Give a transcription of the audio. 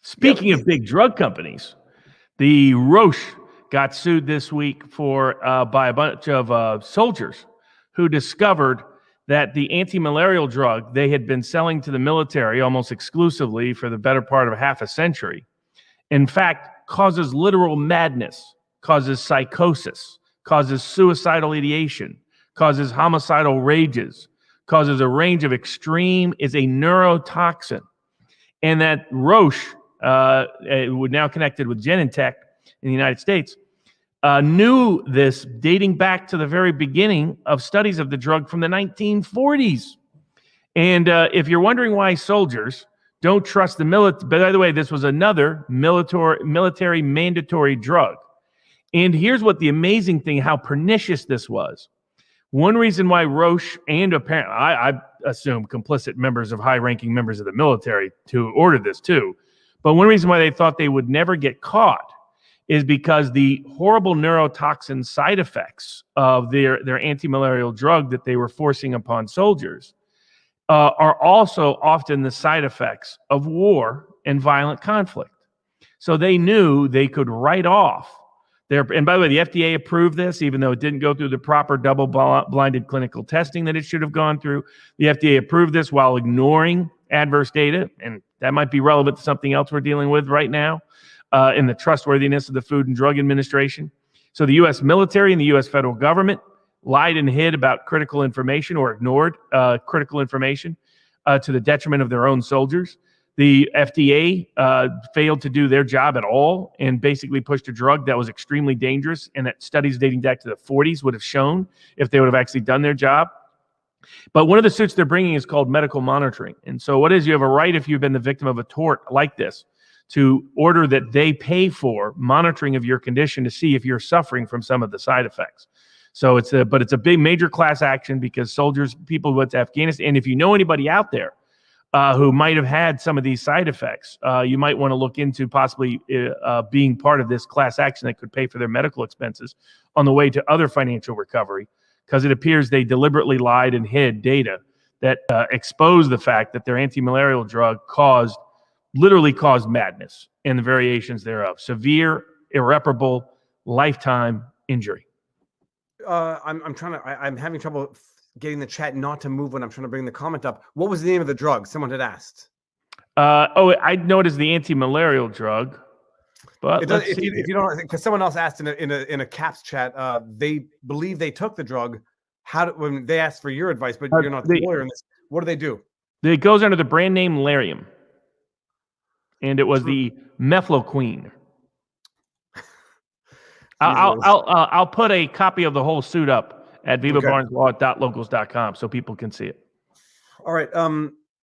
Yep. Speaking of big drug companies, the Roche got sued this week by a bunch of soldiers who discovered that the anti-malarial drug they had been selling to the military almost exclusively for the better part of half a century, in fact, causes literal madness, causes psychosis, causes suicidal ideation, causes homicidal rages, causes a range of is a neurotoxin. And that Roche, now connected with Genentech in the United States, knew this dating back to the very beginning of studies of the drug from the 1940s. And if you're wondering why soldiers don't trust the military, by the way, this was another military mandatory drug. And here's what the amazing thing, how pernicious this was. One reason why Roche and apparently, I assume complicit members of high-ranking members of the military to order this too, but one reason why they thought they would never get caught is because the horrible neurotoxin side effects of their anti-malarial drug that they were forcing upon soldiers are also often the side effects of war and violent conflict. So they knew they could write off and by the way, the FDA approved this, even though it didn't go through the proper double-blinded clinical testing that it should have gone through. The FDA approved this while ignoring adverse data, and that might be relevant to something else we're dealing with right now in the trustworthiness of the Food and Drug Administration. So the U.S. military and the U.S. federal government lied and hid about critical information or ignored critical information to the detriment of their own soldiers. The FDA failed to do their job at all and basically pushed a drug that was extremely dangerous and that studies dating back to the 40s would have shown if they would have actually done their job. But one of the suits they're bringing is called medical monitoring. And so what is, you have a right, if you've been the victim of a tort like this, to order that they pay for monitoring of your condition to see if you're suffering from some of the side effects. So it's a big major class action because soldiers, people who went to Afghanistan, and if you know anybody out there who might have had some of these side effects, you might want to look into possibly being part of this class action that could pay for their medical expenses on the way to other financial recovery, because it appears they deliberately lied and hid data that exposed the fact that their anti-malarial drug literally caused madness and the variations thereof. Severe, irreparable, lifetime injury. I'm having trouble getting the chat not to move when I'm trying to bring the comment up. What was the name of the drug? Someone had asked. I know it is the anti-malarial drug, but if you don't, because someone else asked in a caps chat, they believe they took the drug. When they asked for your advice, but you're not the lawyer in this. What do they do? It goes under the brand name Lariam, and it was the mefloquine. I'll put a copy of the whole suit up at vivabarneslaw.locals.com so people can see it. All right.